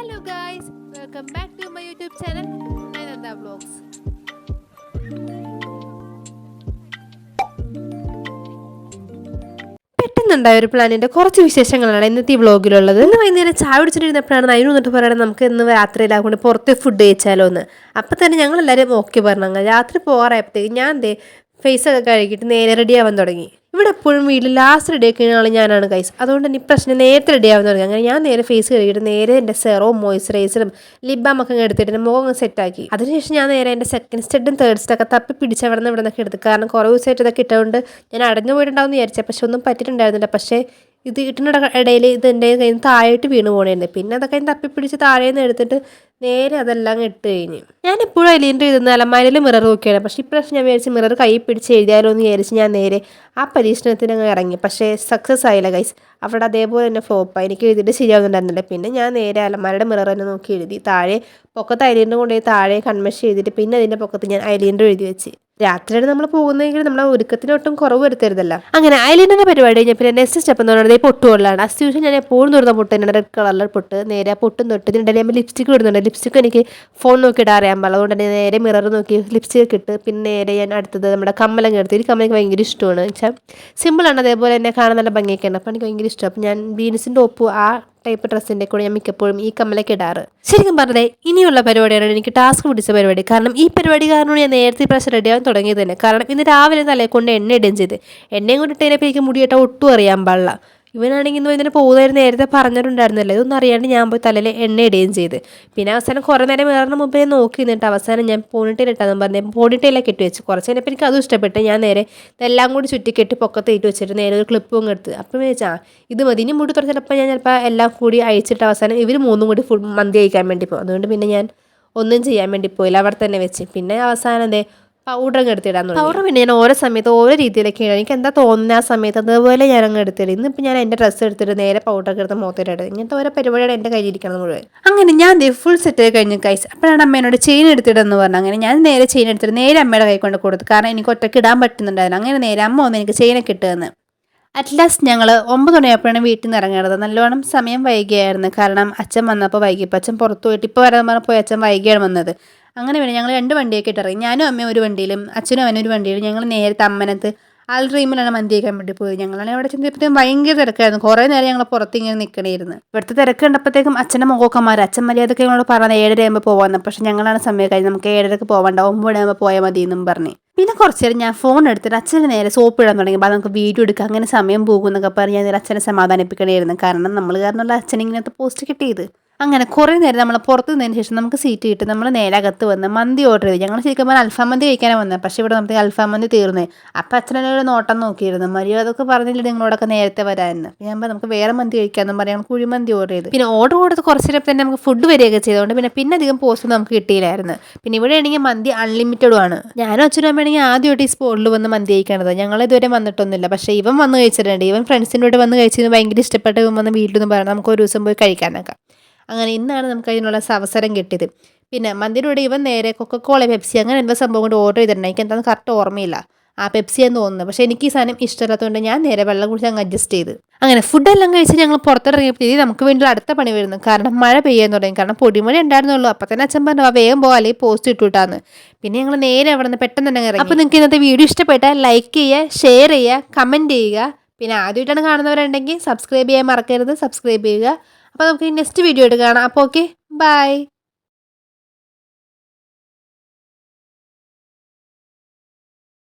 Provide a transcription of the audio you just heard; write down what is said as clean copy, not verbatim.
Hello guys, welcome back to my YouTube channel Ananda Vlogs. പെട്ടെന്നുണ്ടായ ഒരു പ്ലാനിന്റെ കുറച്ച് വിശേഷങ്ങളാണ് ഇന്നത്തെ ഈ വ്ളോഗിലുള്ളത്. ഇന്ന് വൈകുന്നേരം ചായ കുടിച്ചിട്ടിരുന്നപ്പോഴാണ് അതിന് വന്നിട്ട് പറയണം നമുക്ക് ഇന്ന് രാത്രിയിലാ കൊണ്ട് പുറത്ത് ഫുഡ് കഴിച്ചാലോ എന്ന്. അപ്പം തന്നെ ഞങ്ങളെല്ലാവരും ഓക്കെ പറഞ്ഞു. രാത്രി പോകാറായപ്പോഴത്തേക്ക് ഞാൻ ഫേസ് ഒക്കെ കഴുകിയിട്ട് നേരെ റെഡി ആവാൻ തുടങ്ങി. ഇവിടെ എപ്പോഴും വീട്ടിൽ ലാസ്റ്റ് റെഡി ആക്കുന്ന ആൾ ഞാനാണ് ഗൈസ്. അതുകൊണ്ട് തന്നെ ഈ പ്രശ്നം നേരത്തെ റെഡി ആവാൻ തുടങ്ങി. അങ്ങനെ ഞാൻ നേരെ ഫേസ് കഴുകിയിട്ട് നേരെ എൻ്റെ സെറവും മോയ്സ്ചറൈസറും ലിപ് ബാം ഒക്കെ എടുത്തിട്ട് മുഖം സെറ്റാക്കി. അതിനുശേഷം ഞാൻ നേരെ എൻ്റെ സെക്കൻഡ് സ്റ്റെഡും തേർഡ് സ്റ്റെഡൊക്കെ തപ്പി പിടിച്ച് അവിടെ നിന്നൊക്കെ എടുത്തു. കാരണം കുറേ ദിവസമായിട്ട് ഇതൊക്കെ ഇട്ടുകൊണ്ട് ഞാൻ അടഞ്ഞു പോയിട്ടുണ്ടാവും എന്ന് വിചാരിച്ചത്. പക്ഷെ ഒന്നും പറ്റിയിട്ടുണ്ടായിരുന്നില്ല. പക്ഷേ ഇത് ഇട്ടുന്ന ഇടയിൽ ഇത് എൻ്റെ കയ്യിൽ നിന്ന് താഴോട്ട് വീണ് പോകണമായിരുന്നു. പിന്നെ അതൊക്കെ തപ്പിപ്പിടിച്ച് താഴേന്ന് എടുത്തിട്ട് നേരെ അതെല്ലാം ഇട്ട് കഴിഞ്ഞ് ഞാൻ എപ്പോഴും ഐലൈനർ എഴുതുന്ന അലമാരയിൽ മിറർ നോക്കിയാണ്. പക്ഷേ ഇപ്രാവശ്യം ഞാൻ വിചാരിച്ച് മിറർ കൈ പിടിച്ച് എഴുതിയാലോ എന്ന് വിചാരിച്ച് ഞാൻ നേരെ ആ പരീക്ഷണത്തിന് അങ്ങ് ഇറങ്ങി. പക്ഷേ സക്സസ് ആയില്ല ഗൈസ്. അവിടെ അതേപോലെ തന്നെ ഫ്ലോപ്പായി. എനിക്ക് എഴുതിയിട്ട് ശരിയാവുന്നുണ്ടായിരുന്നില്ല. പിന്നെ ഞാൻ നേരെ അലമാരയുടെ മിറർ തന്നെ നോക്കി എഴുതി. താഴെ പൊക്കത്ത് ഐലൈനർ കൊണ്ടുപോയി താഴെ കൺമഷി ചെയ്തിട്ട് പിന്നെ അതിൻ്റെ പൊക്കത്ത് ഞാൻ ഐലൈനർ എഴുതി വെച്ച്. രാത്രിയാണ് നമ്മൾ പോകുന്നതെങ്കിൽ നമ്മളെ ഒരുക്കത്തിനൊട്ടും കുറവ് വരുത്തരുതല്ല. അങ്ങനെ ഐലൈനറിന്റെ പരിപാടി കഴിഞ്ഞാൽ പിന്നെ നെക്സ്റ്റ് സ്റ്റെപ്പ് എന്ന് പറയുന്നത് പൊട്ടുകൊള്ളാണ്. അത്യാവശ്യം ഞാൻ എപ്പോഴും തൊടുന്ന പൊട്ട് തന്നെയാണ് റെഡ് കളറിലെ പൊട്ട്. നേരെ ആ പൊട്ടും തൊട്ട് ഇതിനിടയിൽ നമ്മൾ ലിപ്സ്റ്റിക് ഇടുന്നുണ്ട്. ലിപ്സ്റ്റിക് എനിക്ക് ഫോൺ നോക്കിയിട്ട് അറിയാൻ പാടില്ല. അതുകൊണ്ട് തന്നെ നേരെ മിറർ നോക്കി ലിപ്സ്റ്റിക് ഇട്ട് പിന്നെ നേരെ ഞാൻ അടുത്തത് നമ്മുടെ കമ്മലങ്ങ് എടുത്ത്. ഈ കമ്മലൊക്കെ ഭയങ്കര ഇഷ്ടമാണ്. വെച്ചാൽ സിമ്പിളാണ്, അതേപോലെ തന്നെ കാണാൻ നല്ല ഭംഗിയൊക്കെയാണ്. അപ്പോൾ എനിക്ക് ഭയങ്കര ഇഷ്ടം. അപ്പോൾ ഞാൻ ജീൻസിൻ്റെ ഒപ്പ് ആ ടൈപ്പ് ഡ്രസ്സിൻ്റെ കൂടെ ഞാൻ മിക്കപ്പോഴും ഈ കമ്മലൊക്കെ ഇടാറ്. ശരിക്കും പറഞ്ഞേ ഇനിയുള്ള പരിപാടിയാണ് എനിക്ക് ടാസ്ക് പിടിച്ച പരിപാടി. കാരണം ഈ പരിപാടി കാരണം ഞാൻ നേരത്തെ പ്രാവശ്യം റെഡിയാവാൻ തുടങ്ങിയത് തന്നെ. കാരണം ഇന്ന് രാവിലെ തലേ കൊണ്ട് എണ്ണ ഇടുകയും ചെയ്ത് എണ്ണയും കൊണ്ട് ഇട്ടതിനപ്പോൾ എനിക്ക് മുടിയിട്ടാൽ ഒട്ടും അറിയാൻ പാടില്ല. ഇവനാണെങ്കിൽ ഇന്ന് ഇതിന് പോകുന്നതായിരുന്നു നേരത്തെ പറഞ്ഞിട്ടുണ്ടായിരുന്നല്ലോ. ഇതൊന്നും അറിയാണ്ട് ഞാൻ പോയി തലയിൽ എണ്ണ ഇടുകയും ചെയ്ത്. പിന്നെ അവസാനം കുറേ നേരം വേറെ മുമ്പേ നോക്കി നിന്നിട്ട് അവസാനം ഞാൻ പോണിട്ടയിലിട്ടാന്ന് പറഞ്ഞ് പോണിട്ടയിലൊക്കെ ഇട്ട് വെച്ച്. കുറച്ച് കഴിഞ്ഞപ്പോൾ എനിക്ക് അതും ഇഷ്ടപ്പെട്ട് ഞാൻ നേരെ ഇതെല്ലാം കൂടി ചുറ്റിക്കെട്ടി പൊക്കത്ത് ഇട്ട് വെച്ചിട്ട് നേരെ ഒരു ക്ലിപ്പും എടുത്ത്. അപ്പം വെച്ചാൽ ഇത് മതി. ഇനി മുടി തുറ ചിലപ്പോൾ ഞാൻ ചിലപ്പോൾ എല്ലാം കൂടി അയച്ചിട്ട് അവസാനം ഇവർ മൂന്നും കൂടി ഫുൾ മന്തി കഴിക്കാൻ വേണ്ടി പോകും. അതുകൊണ്ട് പിന്നെ ഞാൻ ഒന്നും ചെയ്യാൻ വേണ്ടി പോയില്ല, അവിടെ തന്നെ വെച്ച്. പിന്നെ അവസാനം പൗഡർ അങ്ങ് എടുത്തിടാൻ തുടങ്ങി. പൗഡർ പിന്നെ ഞാൻ ഓരോ സമയത്ത് ഓരോ രീതിയിലൊക്കെയാണ് എനിക്ക് എന്താ തോന്നുന്ന ആ സമയത്ത് അതുപോലെ ഞാൻ അങ്ങ് എടുത്തിട്ട്. ഇന്നിപ്പോൾ ഞാൻ എൻ്റെ ഡ്രസ്സ് എടുത്തിട്ട് നേരെ പൗഡറൊക്കെ എടുത്ത് മുഖത്തിട്ട് ഇങ്ങനത്തെ ഓരോ പരിപാടിയാണ് എൻ്റെ കയ്യിലിരിക്കണം മുഴുവൻ. അങ്ങനെ ഞാൻ ഫുൾ സെറ്റ് കഴിഞ്ഞ് കൈസ്. അപ്പോഴാണ് അമ്മേനോട് ചെയിൻ എടുത്തിടെന്ന് പറഞ്ഞു. അങ്ങനെ ഞാൻ നേരെ ചെയിൻ എടുത്തിട്ട് നേരെ അമ്മയുടെ കൈ കൊണ്ട് കൊടുത്തു. കാരണം എനിക്ക് ഒറ്റയ്ക്ക് ഇടാൻ പറ്റുന്നുണ്ടായിരുന്നു. അങ്ങനെ നേരെ അമ്മ വന്ന് എനിക്ക് ചെയിനൊക്കെ ഇട്ടുതന്ന്. അറ്റ് ലാസ്റ്റ് ഞങ്ങൾ 9 മണിയായപ്പോഴാണ് വീട്ടിൽ നിന്ന് ഇറങ്ങേണ്ടത്. നല്ലോണം സമയം വൈകിയായിരുന്നു. കാരണം അച്ഛൻ വന്നപ്പോൾ വൈകിപ്പോൾ അച്ഛൻ പുറത്ത് പോയിട്ട് ഇപ്പോൾ വരാൻ പറഞ്ഞപ്പോൾ അച്ഛൻ വൈകിയാണ് വന്നത്. അങ്ങനെ പിന്നെ ഞങ്ങൾ 2 വണ്ടിയൊക്കെ ഇട്ടിറങ്ങി. ഞാനും അമ്മയും ഒരു വണ്ടിയിലും അച്ഛനും അവനും ഒരു വണ്ടിയിലും. ഞങ്ങൾ നേരത്തെ അമ്മനത്ത് ആൽഡ്രീമിലാണ് മന്തി കഴിക്കാൻ വേണ്ടി പോയത്. ഞങ്ങളാണെങ്കിൽ അവിടെ ചെന്നപ്പോഴത്തേക്കും ഭയങ്കര തിരക്കായിരുന്നു. കുറേ നേരം ഞങ്ങൾ പുറത്ത് ഇങ്ങനെ നിൽക്കണമായിരുന്നു. ഇവിടുത്തെ തിരക്ക് കണ്ടപ്പോഴത്തേക്കും അച്ഛൻ്റെ മുഖമൊക്കെ മാറി. അച്ഛൻ മര്യാദക്ക് ഞങ്ങളോട് പറഞ്ഞത് 7:30 ആകുമ്പോൾ പോകാമെന്ന്. പക്ഷേ ഞങ്ങളാണ് സമയം കഴിഞ്ഞ് നമുക്ക് 7:30 പോകണ്ട 9 ആകുമ്പോൾ പോയാൽ മതി എന്നും പറഞ്ഞ്. പിന്നെ കുറച്ച് നേരം ഞാൻ ഫോൺ എടുത്തിട്ട് അച്ഛന് നേരെ സോപ്പ് ഇടാൻ തുടങ്ങി. അപ്പോൾ നമുക്ക് വീഡിയോ എടുക്കാം, അങ്ങനെ സമയം പോകും എന്നൊക്കെ പറഞ്ഞ് ഞാൻ അച്ഛനെ സമാധാനിപ്പിക്കണമായിരുന്നു. കാരണം നമ്മൾ കാരണമുള്ള അച്ഛൻ ഇങ്ങനത്തെ പോസ്റ്റ് കിട്ടിയത്. അങ്ങനെ കുറേ നേരം നമ്മൾ പുറത്ത് നിന്നതിന് ശേഷം നമുക്ക് സീറ്റ് കിട്ടി നമ്മൾ നേരെ അകത്ത് വന്ന് മന്തി ഓർഡർ ചെയ്തു. ഞങ്ങൾ ശരിക്കും പറഞ്ഞാൽ അൽഫാം മന്തി കഴിക്കാനാണ് വന്നത്. പക്ഷേ ഇവിടെ നമുക്ക് അൽഫാം മന്തി തീർന്നേ. അപ്പോൾ അച്ഛനൊരു നോട്ടം നോക്കിയിരുന്നു. മര്യാദക്ക് പറഞ്ഞില്ല നിങ്ങളോടൊക്കെ നേരത്തെ വരാമെന്ന്. ഞാൻ നമുക്ക് വേറെ മന്തി കഴിക്കാമെന്നും പറയാം കുഴിമന്തി ഓർഡർ ചെയ്തു. പിന്നെ ഓർഡർ കൊടുത്ത് കുറച്ച് നേരം തന്നെ നമുക്ക് ഫുഡ് വരികയൊക്കെ ചെയ്തുകൊണ്ട് പിന്നെ അധികം പോസ്റ്റ് നമുക്ക് കിട്ടിയില്ലായിരുന്നു. പിന്നെ ഇവിടെ ആണെങ്കിൽ മന്തി അൺലിമിറ്റഡും ആണ്. ഞാനും അച്ഛനും അമ്മയാണെങ്കിൽ ആദ്യമായിട്ട് ഈ സ്പോട്ടിൽ വന്ന് മന്തി കഴിക്കണത്. ഞങ്ങൾ ഇതുവരെ വന്നിട്ടൊന്നുമില്ല. പക്ഷേ ഇവൻ വന്ന് കഴിച്ചിട്ടുണ്ട്. ഇവൻ ഫ്രണ്ട്സിൻ്റെ കൂടെ വന്ന് കഴിച്ചത് ഭയങ്കര ഇഷ്ടപ്പെട്ട് ഇവൻ വന്ന് വീട്ടിൽ നിന്ന് പറയാം നമുക്ക് ഒരു ദിവസം പോയി കഴിക്കാനൊക്കെ. അങ്ങനെ ഇന്നാണ് നമുക്ക് അതിനുള്ള അവസരം കിട്ടിയത്. പിന്നെ മന്തിയുടെ കൂടെ ഇവൻ നേരെ കൊക്കക്കോള പെപ്സി അങ്ങനെ എന്തോ സംഭവം കൊണ്ട് ഓർഡർ ചെയ്തിട്ടുണ്ട്. എനിക്ക് എന്താണെന്ന് കറക്റ്റ് ഓർമ്മയില്ല. ആ പെപ്സി എന്ന് തോന്നുന്നത്. പക്ഷേ എനിക്ക് ഈ സാധനം ഇഷ്ടമില്ലാത്തതുകൊണ്ട് ഞാൻ നേരെ വെള്ളം കുടിച്ച് അങ്ങ് അഡ്ജസ്റ്റ് ചെയ്ത്. അങ്ങനെ ഫുഡെല്ലാം കഴിച്ച് ഞങ്ങൾ പുറത്തിറങ്ങിയപ്പോൾ നമുക്ക് വേണ്ടി അടുത്ത പണി വരുന്നു. കാരണം മഴ പെയ്യാൻ തുടങ്ങി. കാരണം പൊടിമഴ ഉണ്ടായിരുന്നുള്ളൂ. അപ്പോൾ തന്നെ അച്ഛൻ പറഞ്ഞു വേഗം പോകാം അല്ലെങ്കിൽ പോസ്റ്റ് ഇട്ടുവിട്ടാന്ന്. പിന്നെ ഞങ്ങൾ നേരെ അവിടെ നിന്ന് പെട്ടെന്ന് തന്നെ ഇറങ്ങി. അപ്പോൾ നിങ്ങൾക്ക് ഇന്നത്തെ വീഡിയോ ഇഷ്ടപ്പെട്ടാൽ ലൈക്ക് ചെയ്യുക, ഷെയർ ചെയ്യുക, കമൻറ്റ് ചെയ്യുക. പിന്നെ ആദ്യമായിട്ടാണ് കാണുന്നവരുണ്ടെങ്കിൽ സബ്സ്ക്രൈബ് ചെയ്യാൻ മറക്കരുത്. സബ്സ്ക്രൈബ് ചെയ്യുക. അപ്പോൾ നമുക്ക് നെക്സ്റ്റ് വീഡിയോ ആയിട്ട് കാണാം. അപ്പോൾ ഓക്കെ, ബൈ.